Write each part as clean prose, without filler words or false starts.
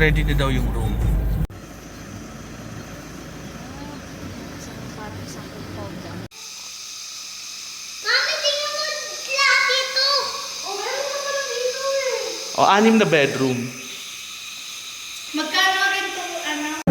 ready na daw yung room. Mami, tingnan mo lahat dito. Oh, meron ka pala dito eh. O, 6 na bedroom. Magkano rin itong ano?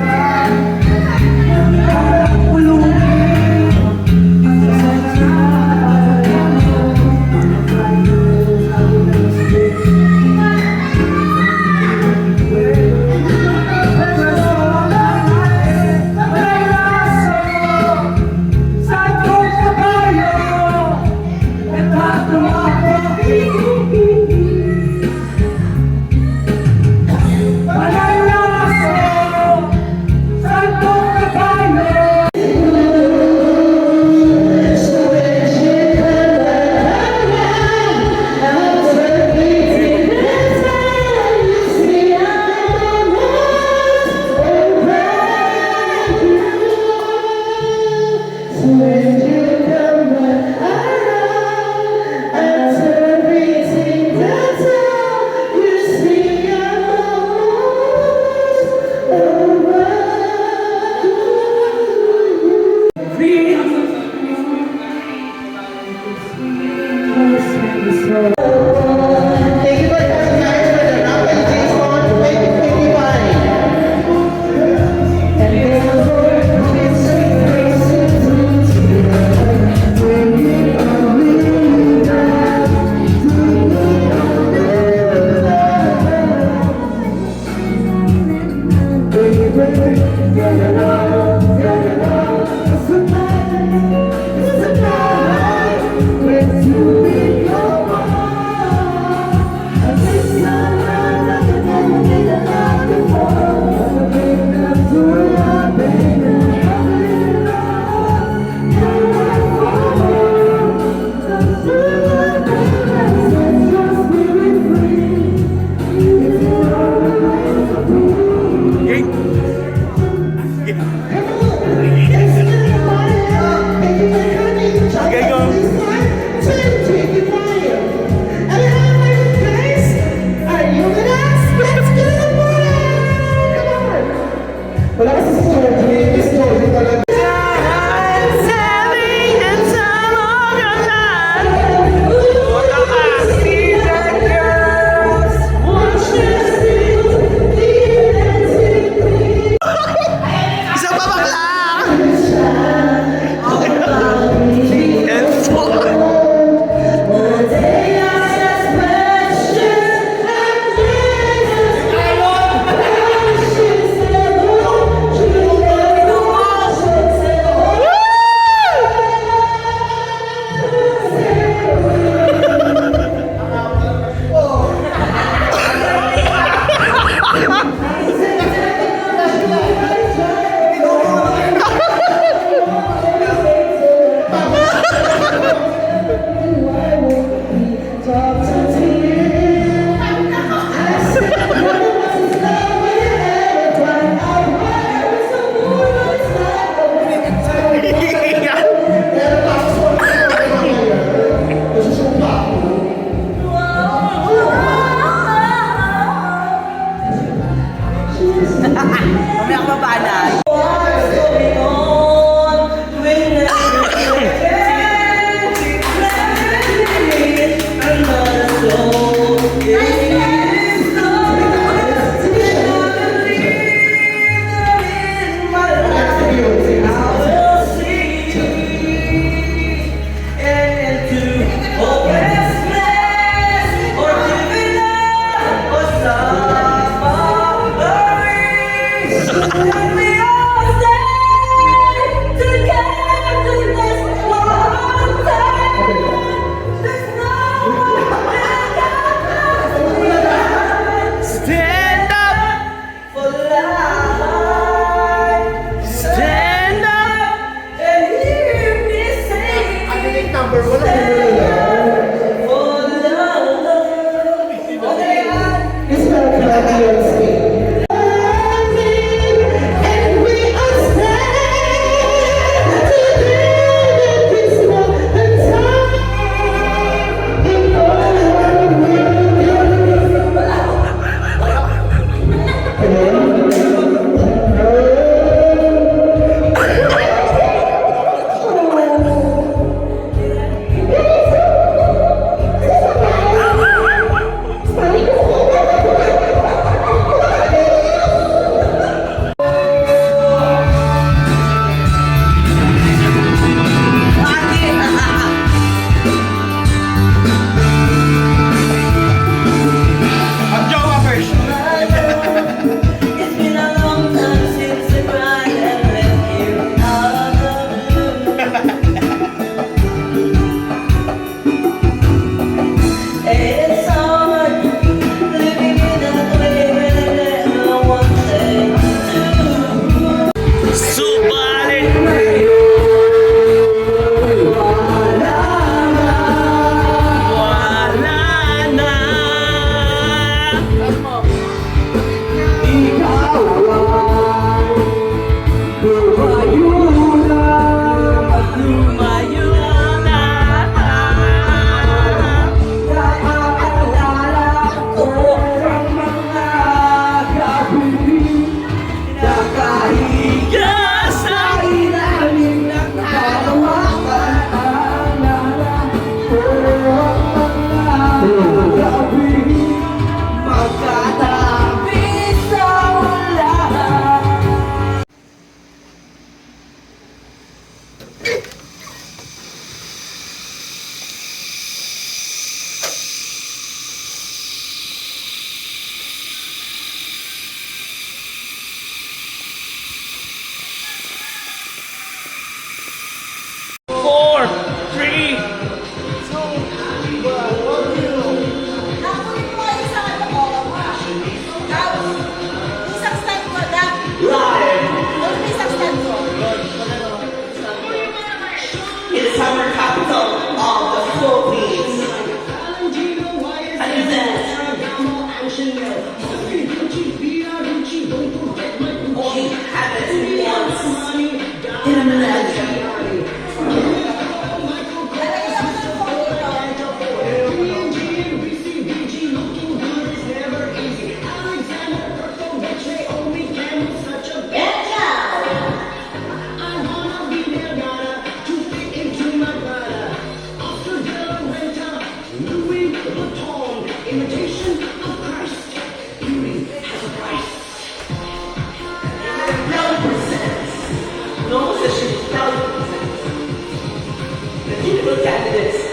beautiful candidates.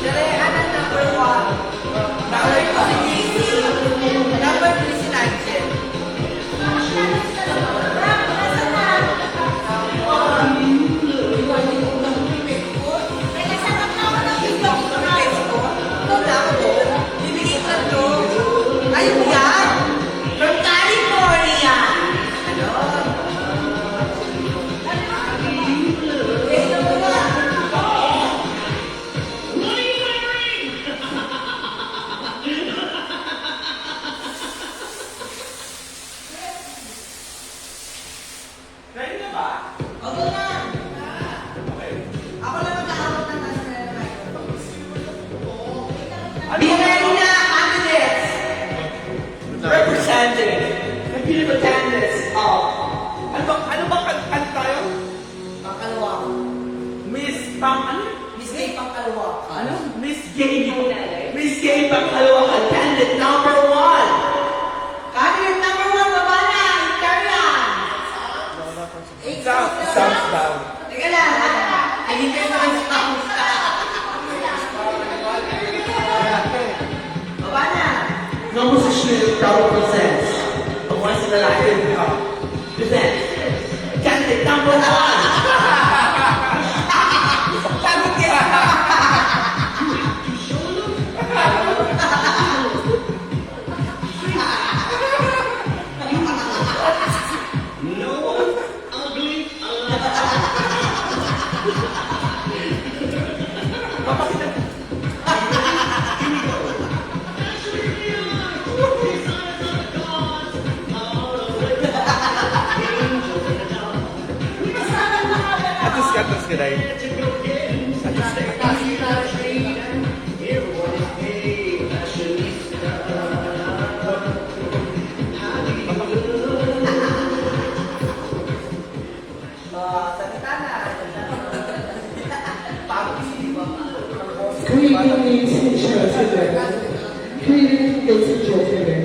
Dali, ano number 1? Number 2 si Casey. Number 3 si Nigel. Ayun yan! From California! Ano? Ready na ba? Okay na! Ako lang mag-aawat ng Be ready na, candidates! Representing the beautiful candidates of Ano ba kan tayo? Pangkalawak. Miss Pang ano? Miss Gay Pangkalawak. Ano? Miss Gay. Miss Gay Pangkalawakan, candidate number 1. Candidate number 1, baba na! Carry on! Thumbs down. Teka lang, ay hindi ko na thumbs Baba na! Number 16 proud presents a once in a lifetime presents candidate number 1. Sagot ka! Atas ka dahil. Salita na. Pagod si Greetings, gentlemen. Greetings, ladies and gentlemen.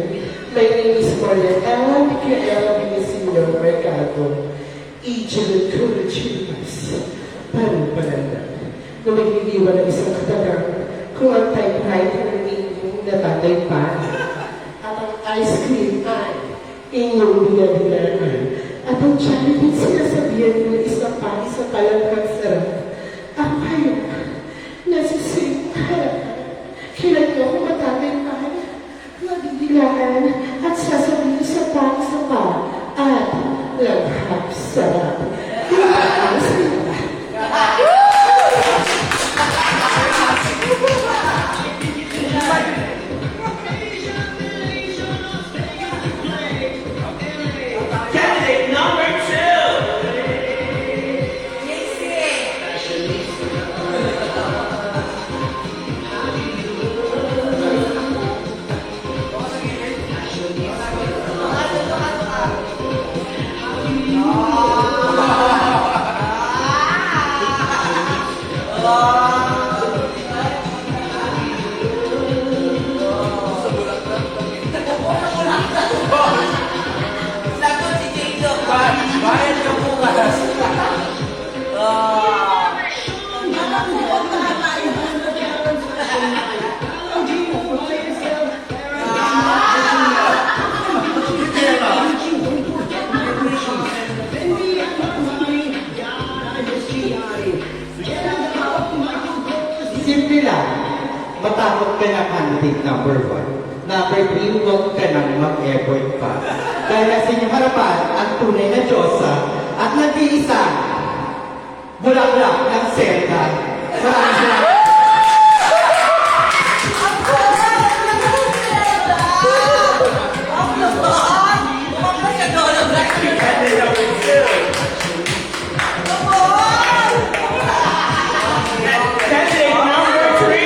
My name is Maria Ellen Micaela Villasillo Mercado. Agent Curachinas. Paru-palanda. Na magliliwan ng isang katagang kung ang typewriter ng inyong natataypan. At ang ice cream ay inyong binabilaan. At ang Jollibee sinasabihan mo isang pari sa palanghang sarap. Ako kayo. Nasisingkara. Kailan ko ako matataypan, magbibilaan at sasabihin sa pang-sapa at langhap sarap. Ang sila. Candidate number 2. Sagot si Jacob. Bayad ka bukas. Simple lang. Matakot ka na candidate number 1. Number 3, huwag ka nang mag-effort pa. Dahil nasa inyong harapan ang tunay na Diyosa at nag-iisang bulaklak ng Zelda. Maraming salamat. Candidate number 2. Candidate number 3.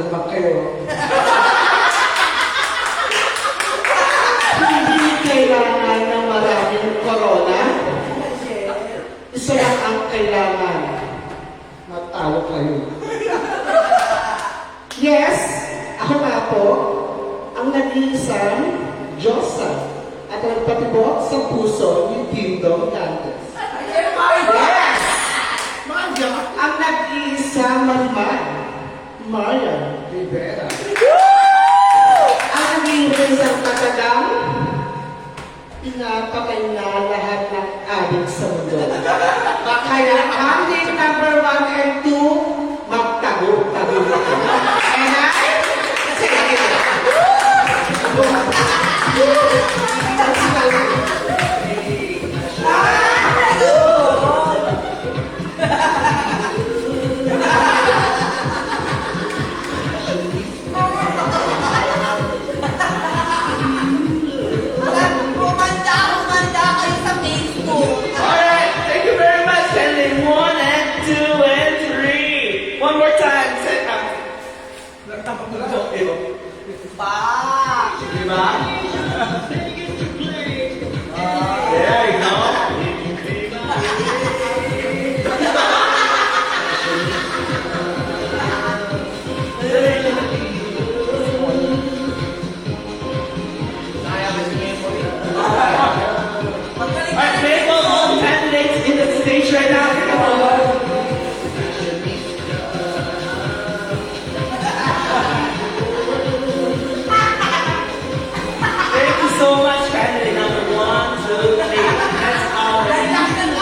naman kayo. Hindi kailangan ng maraming corona. Isa lang ang kailangan. Matalo kayo. Yes, ako nga po, ang nag-iisang Diyosa at nagpatibok sa puso ni Dingdong Dantes. Yes! Ang nag-iisang Manman, Marian Rivera. Ang nag-iisang Katagang, pinapatay na lahat ng adik sa mundo. Kaya handing number 1 and 2, magtago-tago na kami. And I... Kumanda kayo sa Facebook. Alright, thank you very much, Henry. 1 and 2 and 3. One more time. Set up. Pa! Diba? There you go. Alright, make all candidates in the stage right now. Come on. Thank you so much, candidate number 1, 2, 3. That's our candidates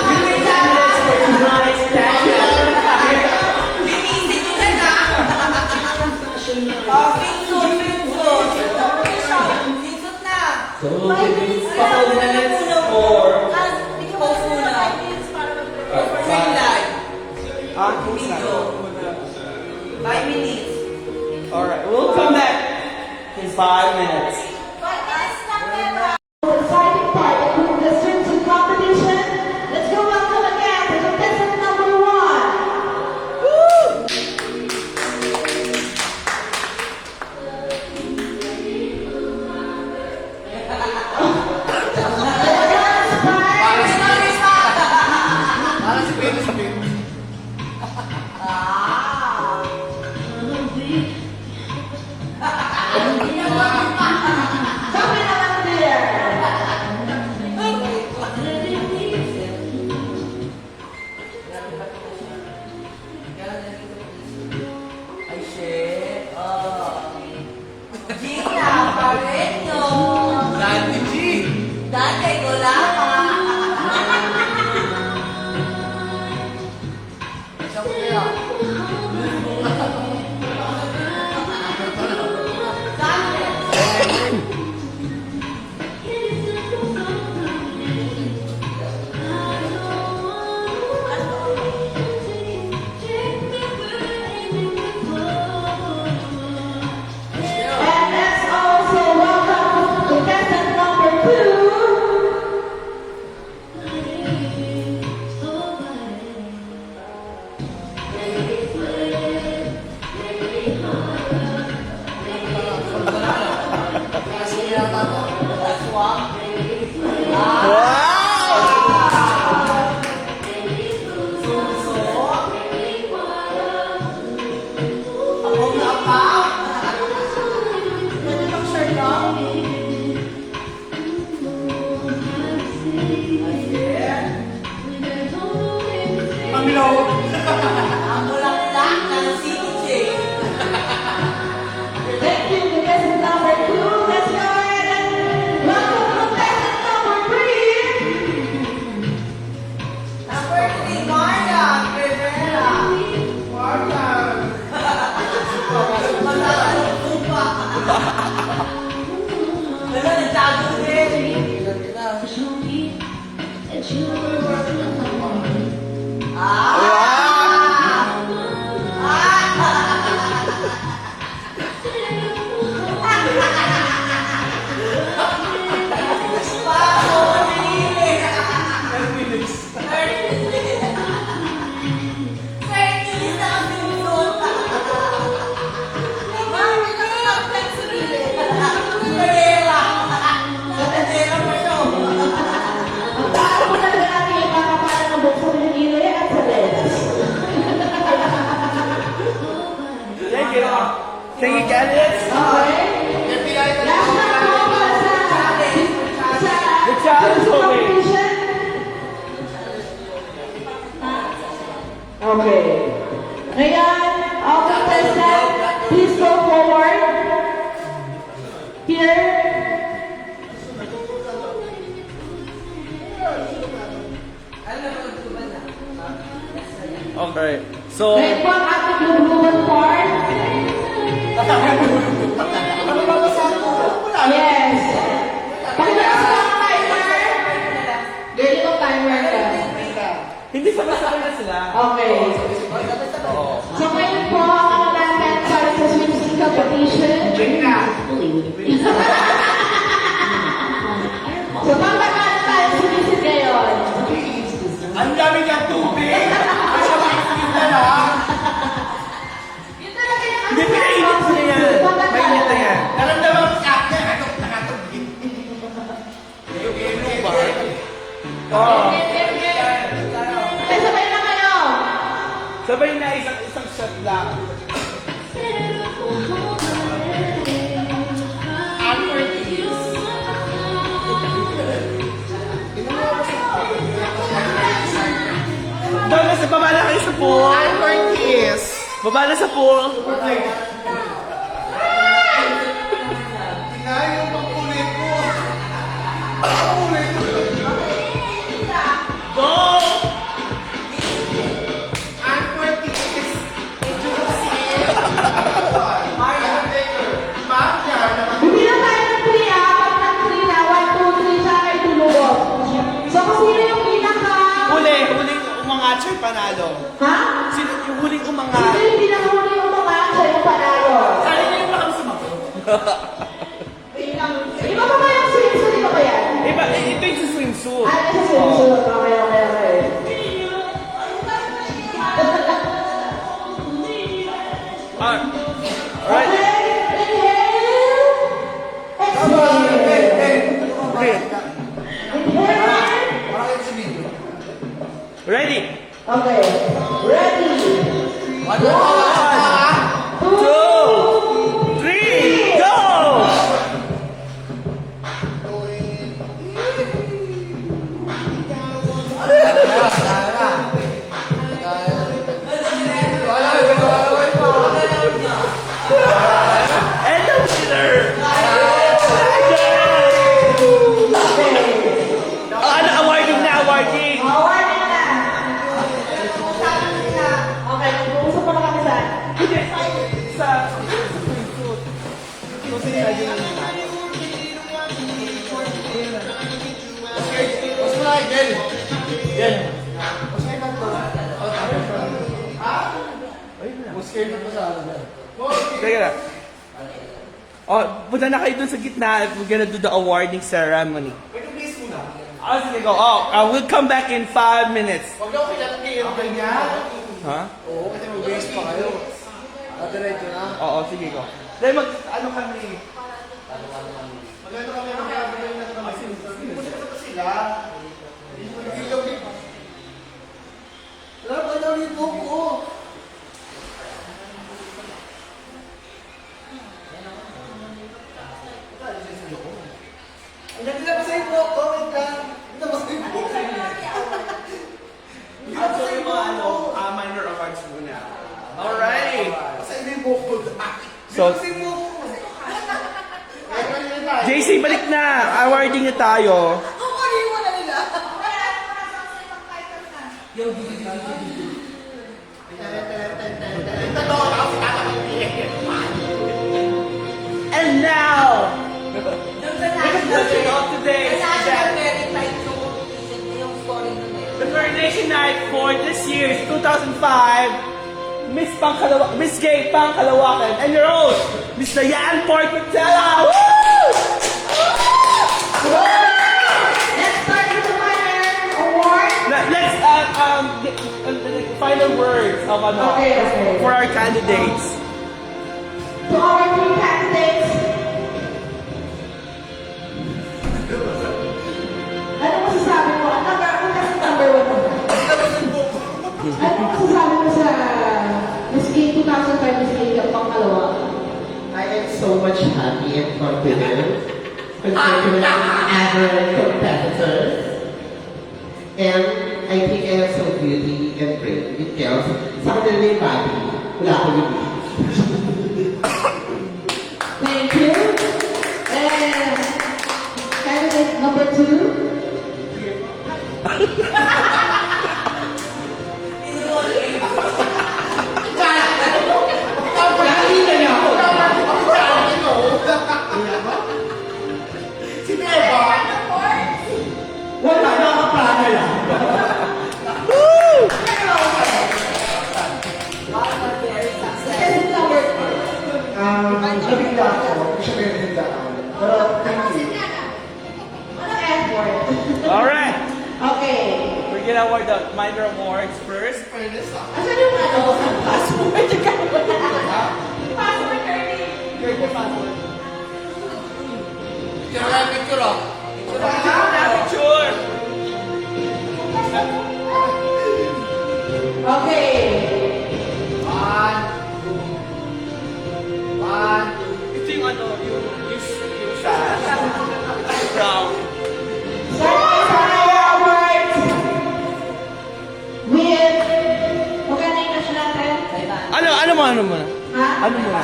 for tonight's pageant. Binisip ko na na. Oh, fingsut, fingsut. Fingsut na. So, couple minutes for Post muna. Ring light. Video. 5 minutes. Alright, we'll come back in 5 minutes. Exciting part of the swimsuit competition. Let's go welcome again the contestant number 1. Ah. candidates. Okay. Last na po para The challenge will be. competition. Okay. Ngayon, all contestants, please go forward. Here. Okay. So, Ngayon po ang ating luluwan part. Yes. Pagkatapos ko ang timer. Ganyan yung timer ka. hindi sabay-sabay na sila. Okay. So ngayon po ang natin para sa swimsuit competition. So pagkakala tayo sumisit ngayon. Ang dami niyang tubig! Ay, siya makikita na lang! Yun talaga yung Hindi, pinainit ko na yan. Mainit na yan. Naramdaman ko sa akin, nakatubig. Yung ba? Oo. Okay, sabay na kayo. Sabay na isang shot lang. Doon na sa baba na kayo sa pool. Baba na sa pool. Kinain yung pangkulit ko. Pangkulit ko. Go! Hindi na tayo ng 3 Pag ng 3 na, 1, 2, 3, siya kayo tulubog. So kung sino yung pinaka... Huling umangat siya'y panalo. Ha? Sino yung huling Sino umangat? yung pinakahuli yung mga siya yung panalo? Sana yung baka sumagot. Iba pa ba yung swimsuit? Iba ba yan? Iba, ito yung sa swimsuit. Ah, nasa swimsuit. Okay, okay, okay. Alright. Okay, inhale. Exhale. Inhale. Ready? Okay, ready. 1, 2, 3, go! And the winner! Ano, awarding na, awarding! Awarding na. Okay, mag-uusap pa kami sa... Hindi, sa swimsuit. So, sino yung nanalo? Mas malaki din. Yan. Mas kayo na pa sa akin. Teka lang. Oh, punta na kayo dun sa gitna. We're gonna do the awarding ceremony. Pwede please muna. Oh, sige, go. Oh, we'll come back in 5 minutes. Huwag daw kailangan kayo. Okay niya? Ha? Oo, kasi mag-base pa kayo. Diretso na. Oo, sige, go. Dahil ano kami? Maganda kami ang kaya na naman sila. Wala pa daw yung book ko. Ang ganda pa sa yung book. Comment ka. Ito pa sa yung book. I'll show you mga minor awards muna. Alright. Sa yung book ko. So, JC, balik na. Awarding na tayo. kukunin mo na nila. And now, of today's event, the coronation night for this year's 2005 Miss Gay Pangkalawakan and your host, Miss Diane Portela. Woo! Let's start with the winner award. Let's the final words of Okay. for our candidates. To our 3 candidates. Ano masasabi mo? Number 1 mo. Ano masasabi mo sa Miss Gay 2005 Miss Gay ang pangkalawa? Ay, I'm so much happy and confident compared to my other competitors. And I think I have some beauty and brain details. Sa kanila na yung body, wala ko yung Thank you. And candidate number 2. Wala, nakaplano lang. Candidate number 3. Nabigla ako, siya may nabiglaan. Pero thank you. Ano effort? Alright. Okay. We're gonna award the minor awards first. Asan yung ano? Password. Password, Ernie. Kaya picture oh. Picture. Okay. One. Ito yung ano, yung sash. Brown. Starting sa awards with magkano yung cash natin? Ano muna? Ha? Ano muna?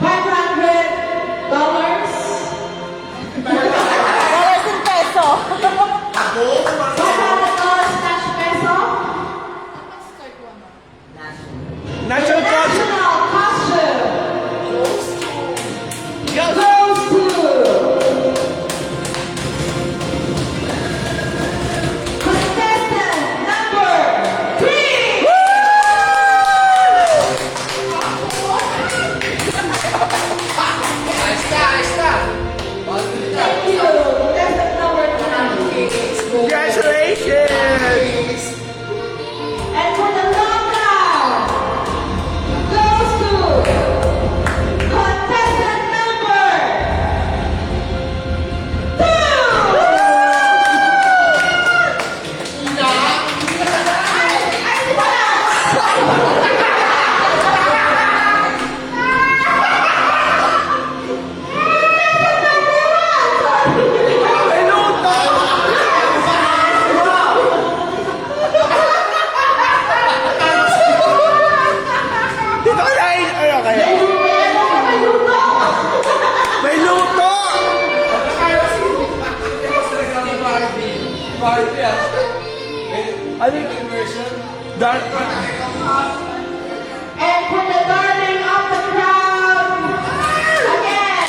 $500. Dollars in peso. $500 cash peso. National culture. National costume Go. goes to contestant number 3. Ayos na. Thank you, contestant number 3. Congratulations. And for the knockout goes to contestant number 2. Ay, wala. Dito ka na ano kaya? May luto! Barbie ah. Ano yung dark? And for the darling of the crowd, again,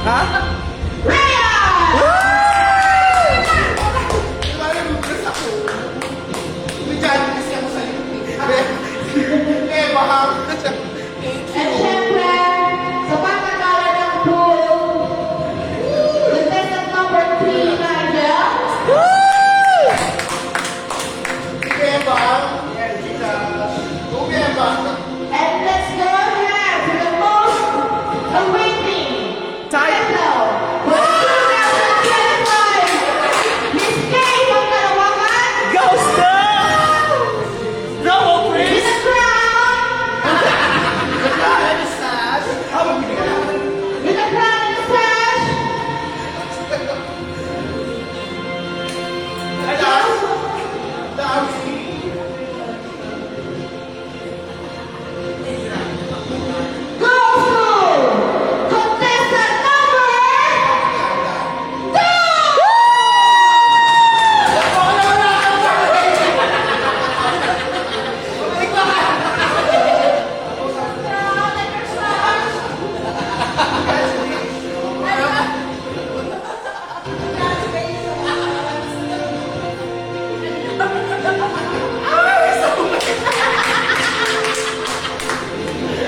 Ha? Rhea! And syempre, sa pagkakala ng pool, contestant number 3, Nigel. And let's go ahead to the most awaiting title for 2025 Miss Kay Pagkalawakan Ghost na! Double with please! the crown with the crown and the sash. Goes to contestant number 2.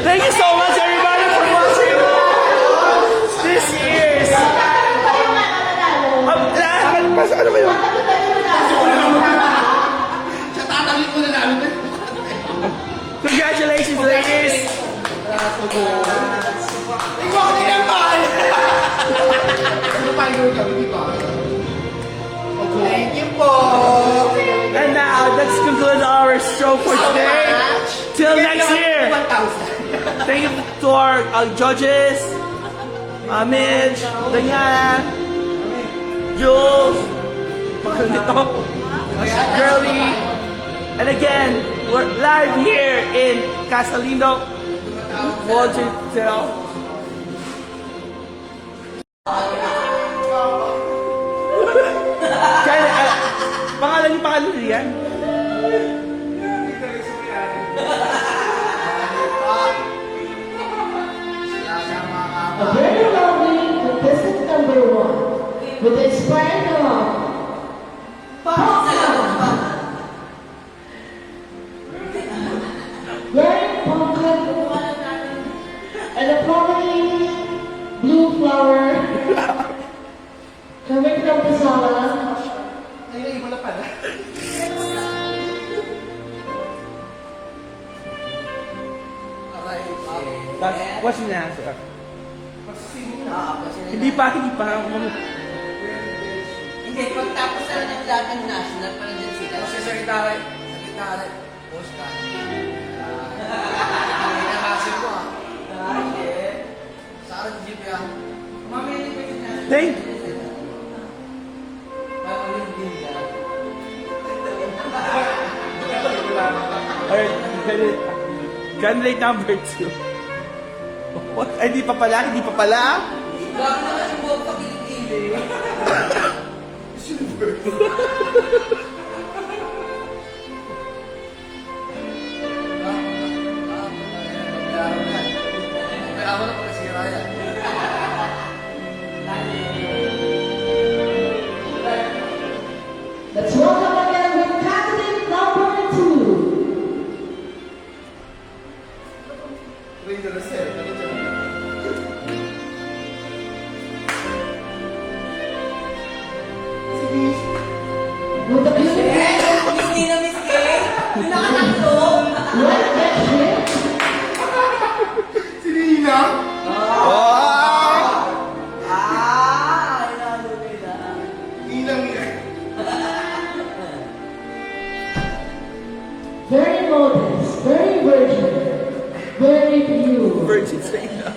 Thank you so much everybody for watching this year's. Ano ba yun? Congratulations ladies! Thank you po. And now, let's conclude our show for today. Till next year. 1,000. Thank you to our judges, Mitch, Danyan, Jules, Girlie, and again, we're live here in Casalino, Montreal. Pangalan niya yan? A very lovely contestant number 1 with inspired wearing pumpkin and a prominent blue flower coming from the sala. Ay, wala pala. What's the answer? Hindi pa. Hindi, pagtapos na ng Latin National, parang dyan sila. Kasi sa gitara, post ka. Nakasip ko ah. Sa akin, jeep yan. Mamaya hindi pa yung national. Thank Parang yung dinga. Alright, candidate number 2. What? Ay, hindi pa pala? Bago na kasi buwag pakilig-ilig. May ako na pagkasira yan. Let's welcome again with candidate number 2. With the beautiful Miss Nina, Miss Kay. Yung nakataklo. red bedsheet. Inalo nila. Very modest, very virgin, very pure. Virgin say no.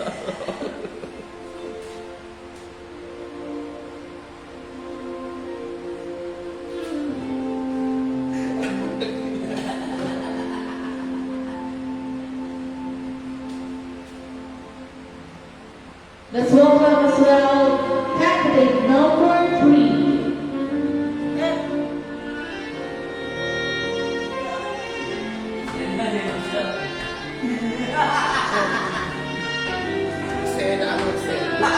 Let's welcome as well candidate number 3. Sena, ano, Sena.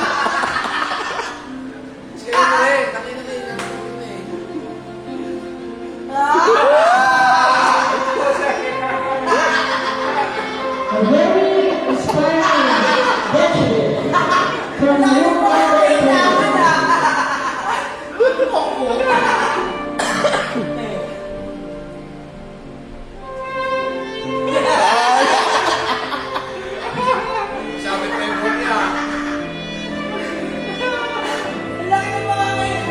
Sena eh. Nakita na yun. A very inspiring bedsheet from your mother. Sabi ko yung buwan niya. Laki ng mga ngayon.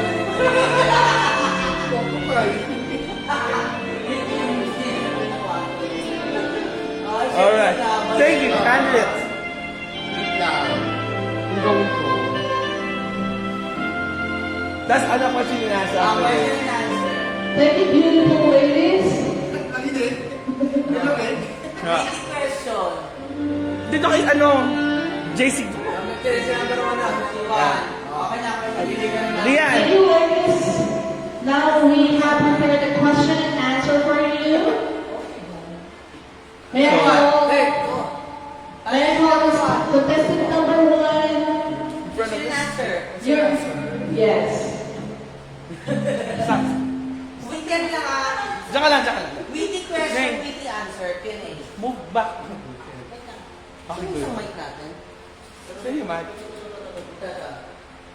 Alright. Thank you, candidates. That's ano question you asked after this? Thank you, beautiful ladies. Alin? Ano eh? Question. Dito kay JC. Rian. Thank you, ladies. Now we have prepared a question and answer for you. May I call this contestant number 1? Yes. Weekend lang ah. Diyan ka lang. Witty Name. question, witty answer. Q&A. Move back. Wait lang. Okay, Sino good. sa mic natin? Sige, Mike.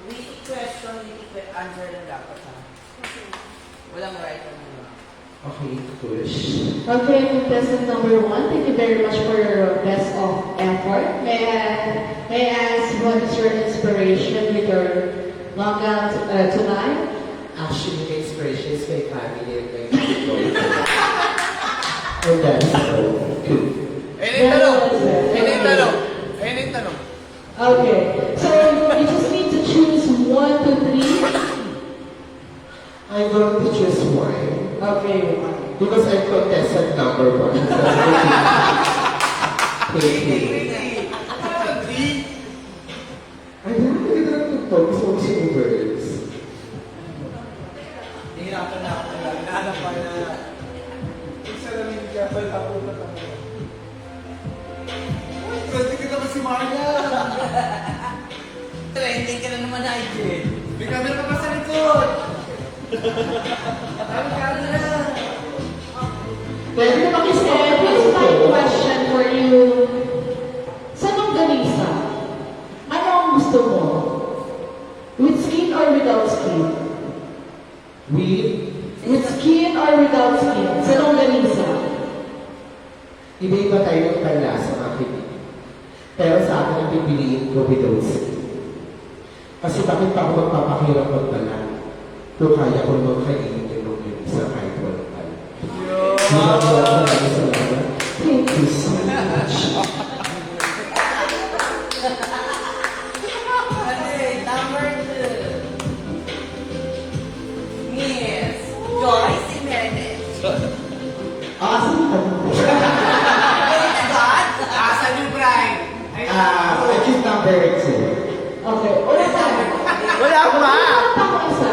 Witty question, answer lang dapat ha. Walang right or wrong. Okay, push. Okay, contestant number 1, thank you very much for your best of effort. May I ask what is your inspiration with your lockout tonight? Actually, the restrictions my family and my people. And that's so good. Ayun yung tanong. Ayun yung tanong. Ayun yung tanong. Okay, so you just need to choose 1 to 3. I'm going to choose one. Okay, Because I'm contestant number 1. Thank you. Ay, nakakaganda lang ito. Gusto ko si Ubers. Hihirapan na ako. Hinahanap pa na. Isa lang yung kapal ako na tanong. Uy, trending ka naman si Maria. Trending ka na naman, Nigel. May camera ka pa sa likod. Ano ka na? Pwede na Okay, makisaya here's my question for you. Sa longganisa, ano ang gusto mo? With skin or without skin? With skin or without skin? Sa longganisa. Iba-iba tayo ng panlasa, mga kaibigan. Pero sa akin ang pipiliin ko without skin. Kasi bakit pa ako magpapakirap magbalan kung kaya ko naman kainin yung isa kahit walang pala. Maraming salamat. Thank you so much. Okay, number 2. Miss Joyce Jimenez. Awesome. God? Asan yung bride? Ay, I choose number 2. Okay, ulit tayo. Wala pa! Ako isa.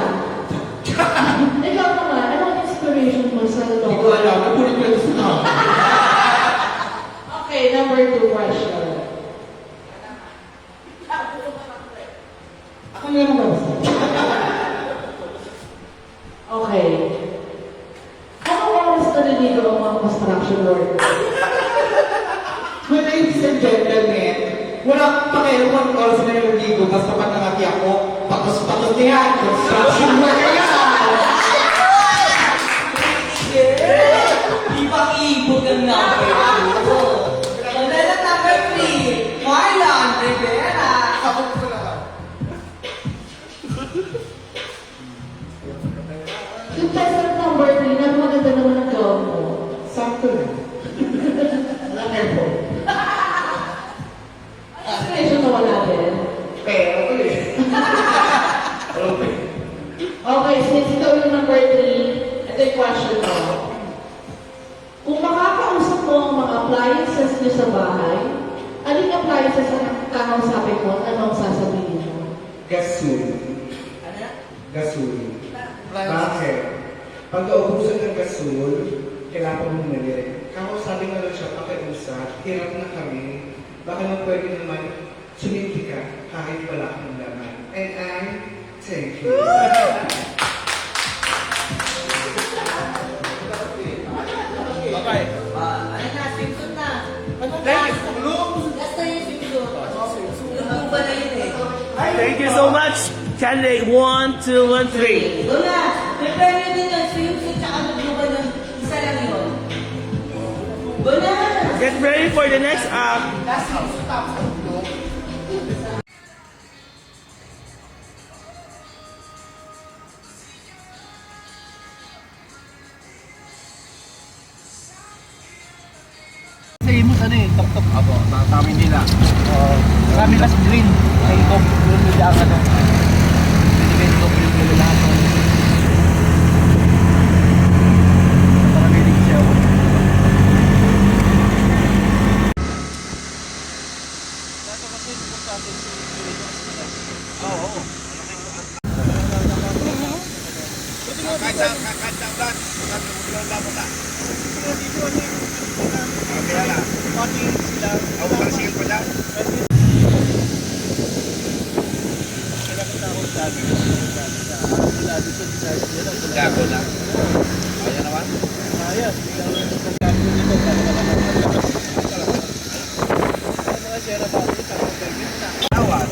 Ikaw naman, anong inspiration mo sa Hindi ko longganisa? alam. Napulit ko yung sa Okay, number 2 question. Ako na naman. Okay. Anong oras naliligo ang mga construction workers? Well, ladies and gentlemen, wala akong pakialam kung anong oras na naliligo. Basta pag nangati ako, patos-patos na yan. Construction worker yan! Ibang-ibog ang number 2. And then at number 3, Marlon Rivera. Yung test number 3, napakaganda naman ang gawin mo. Sakto na. Wala effort. Inspiration na wala din. Pero ako eh. Okay, since ikaw yung number 3, ito yung question mo. Kung makakausap mo ang mga appliances niyo sa bahay, aling appliances ang kakausapin mo at anong sasabihin mo? Gasol. Ano? Gasol. Bakit? Pag naubusan ng gasol, kailangan mo mali. Kakausapin na lang siya, pakiusap, hirap na kami. Baka naman pwede naman sumindi ka kahit wala kang laman. And I thank you. Okay. Ano na, swimsuit na. Thank you. Blue. Last na yung swimsuit. Yung ba na yun eh? Thank you so much. Candidate 1, 2, and 3. Go na. May premyo din yung swimsuit tsaka nagluba ng isa lang yun. Go na. Get ready for the next act. Last swimsuit tapos ang blue. Sa imot ano eh, tok-tok. Apo, kami nila. Kami kas green. Ay, kong green nila ang ano. Binigay ko green nila lahat. Para may siya. Gago lang. Ayan naman. Awas.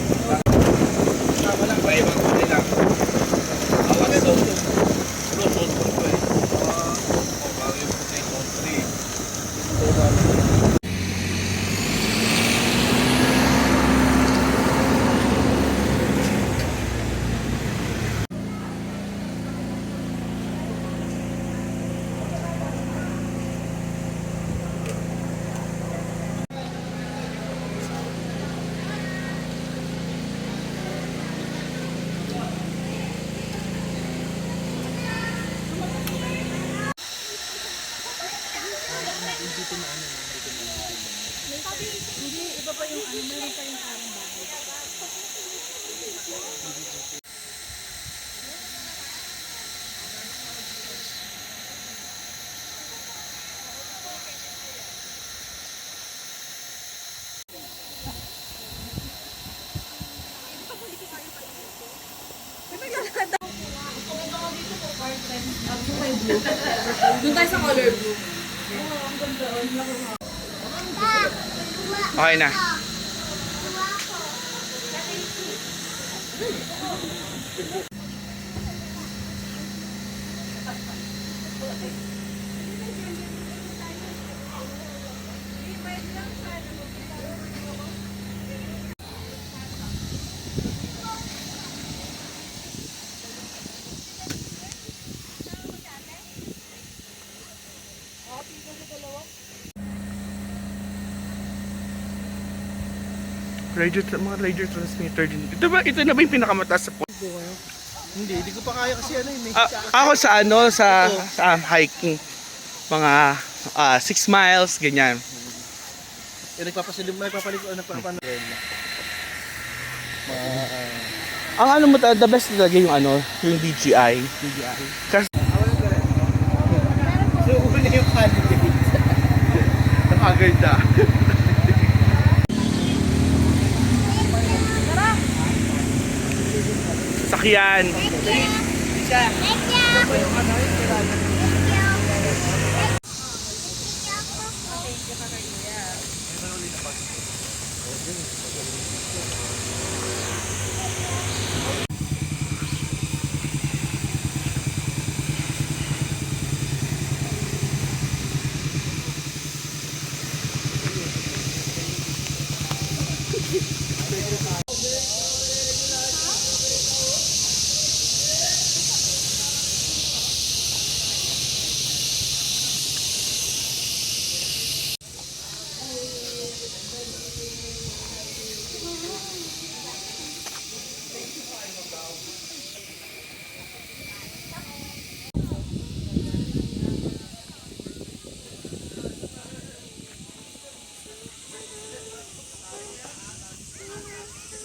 Iba-ibang kulay lang. Awas so. Blue so ko eh. Oh, bago yung puti so 3. Doon tayo sa color blue. Okay na. Mga radio transmitter din. Ito na ba yung pinakamataas sa point? Hindi ko pa kaya kasi ano yun eh. Ako sa hiking. Mga 6 miles, ganyan. Ang ano mo the best talaga yung yung DJI. Kasi So, una yung candidate. nakaganda. Sakyan.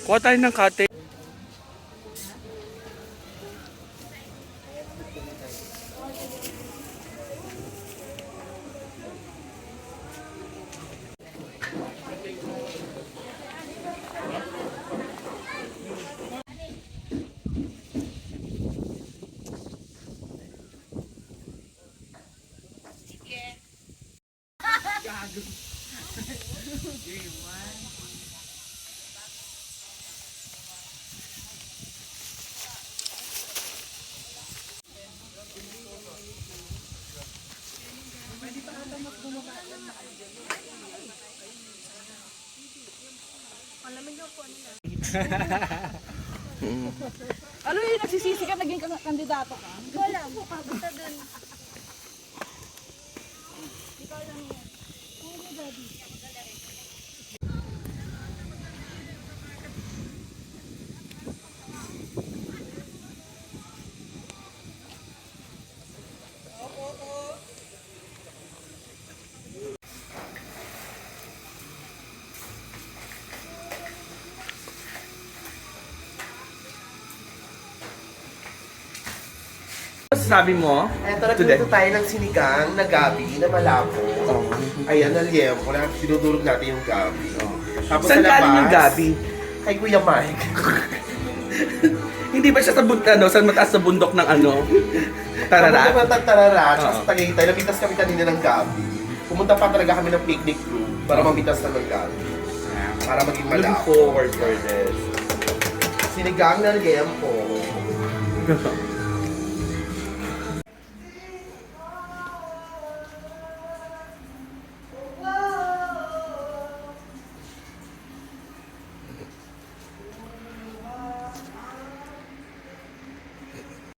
Kuha tayo ng kate. Ano yung nagsisisi ka, naging kandidato ka? Wala, basta dun. Sabi mo? Eto, nagluto tayo ng sinigang na gabi na malabo. Ayan, na liempo na sinudurog natin yung gabi. Tapos Saan sa galing labas, yung gabi? Kay Kuya Mike. Hindi ba siya sa saan mataas sa bundok ng Tarara? Pumunta kami ng Tarara, tsaka Oo. sa Tagaytay. Napitas kami kanina ng gabi. Pumunta pa talaga kami ng picnic group para mamitas na ng gabi. Para maging Looking malabo. forward for this. Sinigang na liempo.